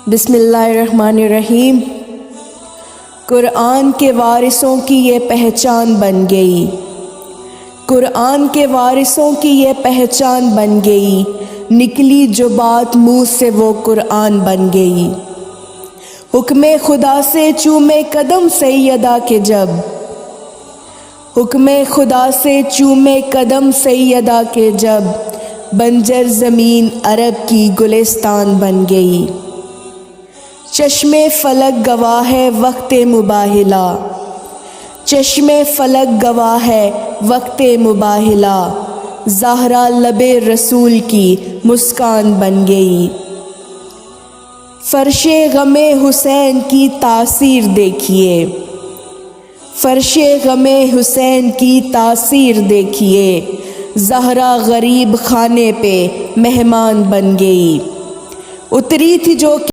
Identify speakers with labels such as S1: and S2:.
S1: بسم اللہ الرحمن الرحیم۔ قرآن کے وارثوں کی یہ پہچان بن گئی، قرآن کے وارثوں کی یہ پہچان بن گئی، نکلی جو بات منہ سے وہ قرآن بن گئی۔ حکم خدا سے چومے قدم سیدہ کے جب، حکم خدا سے چومے قدم سیدہ کے جب، بنجر زمین عرب کی گلستان بن گئی۔ چشم فلک گواہ ہے وقت مباہلہ، چشم فلک گواہ ہے وقت مباہلہ، زہرا لب رسول کی مسکان بن گئی۔ فرش غم حسین کی تاثیر دیکھیے، فرش غم حسین کی تاثیر دیکھیے، زہرا غریب خانے پہ مہمان بن گئی۔ اتری تھی جو